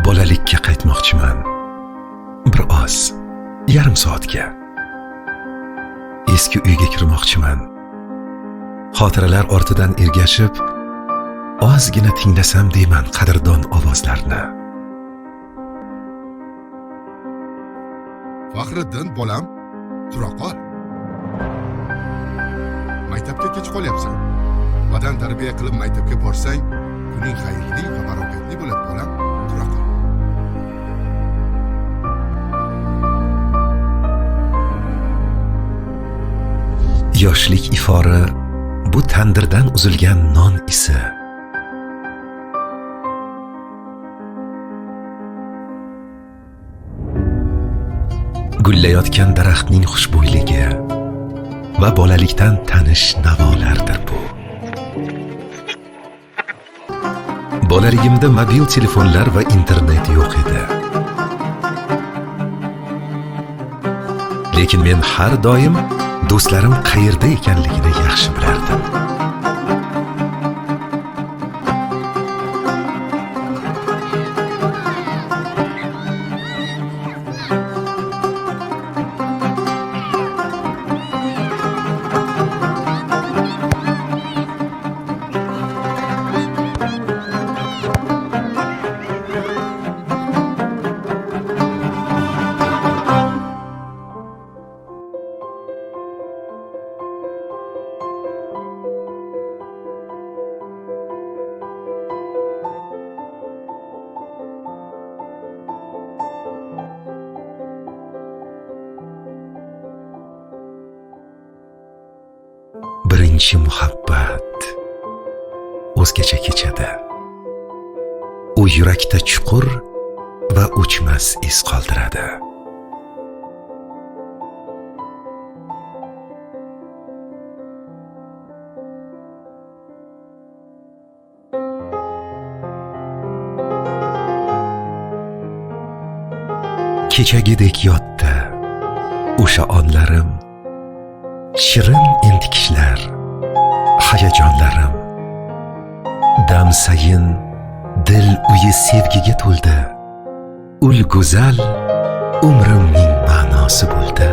bolalikka qaytmoqchiman. Bir oz, yarim soatga. Eski uyga kirmoqchiman. Xotiralar ortidan ergashib, ozgina tinglasam deyman qadrdon ovozlarni. Faxriddin bolam, tura qol. Maktabga kech qolyapsan. Vatan tarbiya qilib maktabga borsang, kuning xayrli va barakatli bo'ladi bolam. Tura qol. Yoshlik ifori bu tandirdan uzilgan non isi. Gullayotgan daraxtning xushbo'yligi va bolalikdan tanish navolardir bu. Bolaligimda mobil telefonlar va internet yo'q edi. Lekin men har doim do'stlarim qayerda ekanligini yaxshi bilardim. Birinchi muhabbat o'zgacha kechadi. U yurakda chuqur va o'chmas iz qoldiradi. Kechagidek yotdi o'sha onlarim, shirin entikishlar, hayajonlarim. Dam sayin dil uyi sevgiga to'ldi. Ul go'zal umrimning ma'nosi bo'ldi.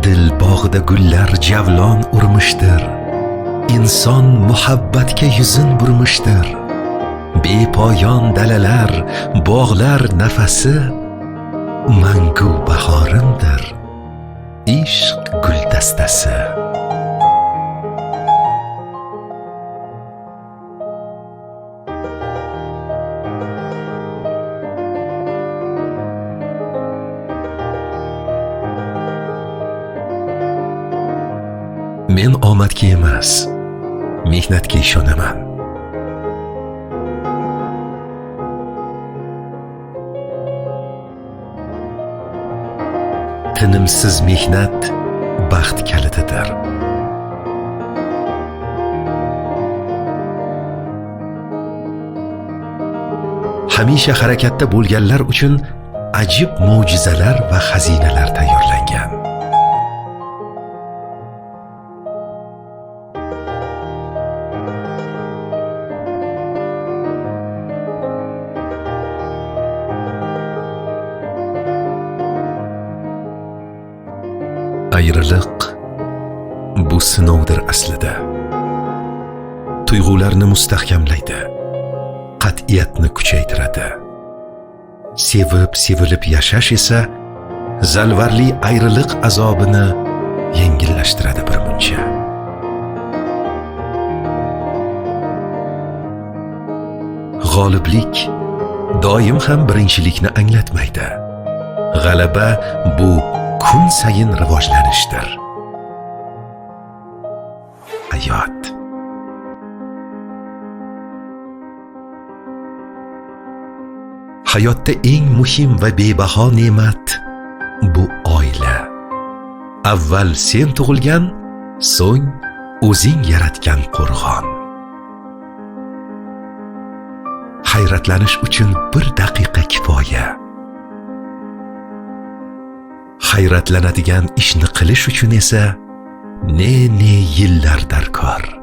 Dil bog'ida gullar javlon urmishdir. İnson muhabbatga yuzin burmishdir. Bepoyon dalalar, bog'lar nafasi mangu bahorimdir. Ishq guldastasi. Men omadga emas, mehnatga ishonaman. Tinimsiz mehnat baxt kalitidir. Hamisha harakatda bo'lganlar uchun ajib mo'jizalar va xazinalar tayyorlangan. Ayriliq bu sinovdir aslida. Tuyg'ularni mustahkamlaydi, qat'iyatni kuchaytiradi. Sevib-sevilib yashash esa zalvarli ayriliq azobini yengillashtiradi birmuncha. G'oliblik doim ham birinchilikni anglatmaydi. G'alaba bu kun sayin rivojlanishdir. Hayot. Hayotda eng muhim va bebaho ne'mat bu oila. Avval sen tug'ilgan, so'ng o'zing yaratgan qo'rg'on. Hayratlanish uchun bir daqiqa kifoya. Hayratlanadigan ishni qilish uchun esa ne yillar darkor.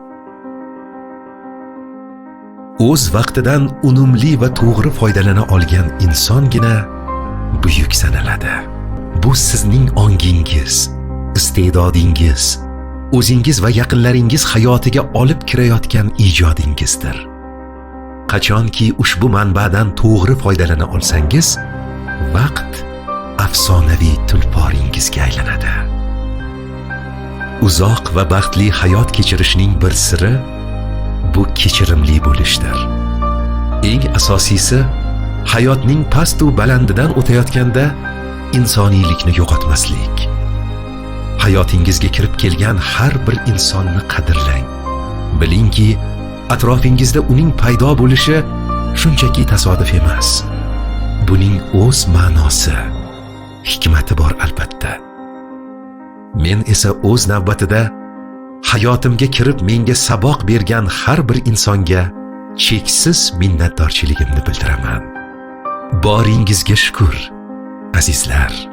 O'z vaqtidan unumli va to'g'ri foydalana olgan insongina buyuk sanaladi. Bu sizning ongingiz, iste'dodingiz, o'zingiz va yaqinlaringiz hayotiga olib kirayotgan ijodingizdir. Qachonki ushbu manbadan to'g'ri foydalana olsangiz, vaqt afsonaviy tulporingizga aylanadi. Uzoq va baxtli hayot kechirishning bir siri bu kechirimli bo'lishdir. Eng asosiysi, hayotning past va balandidan o'tayotganda insoniylikni yo'qotmaslik. Hayotingizga kirib kelgan har bir insonni qadrlang. Bilingki, atrofingizda uning paydo bo'lishi shunchaki tasodif emas. Buning o'z ma'nosi, hikmati bor albatta. Men esa o'z navbatida hayotimga kirib menga saboq bergan har bir insonga cheksiz minnatdorchiligimni bildiraman. Boringizga shukr, azizlar.